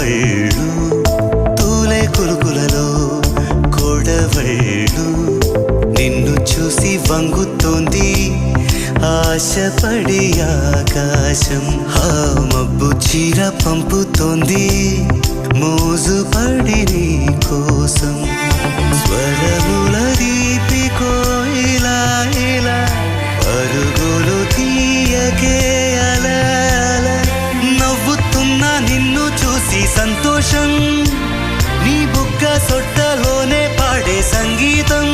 కొడవళ్ళు తూలే కులుకులలో కొడవళ్ళు నిన్ను చూసి వంగుతోంది ఆశపడి ఆకాశం ఆ మబ్బు చీర పంపుతోంది మోజుపడి నీ కోసం స్వరముల దీపికో ఇలా ఇలా పరుగులు తీయకే అలా అలా నవ్వుతున్నా నిన్ను చూసి సంతోషం నీ బుగ్గ సొట్టలోనే పాడే సంగీతం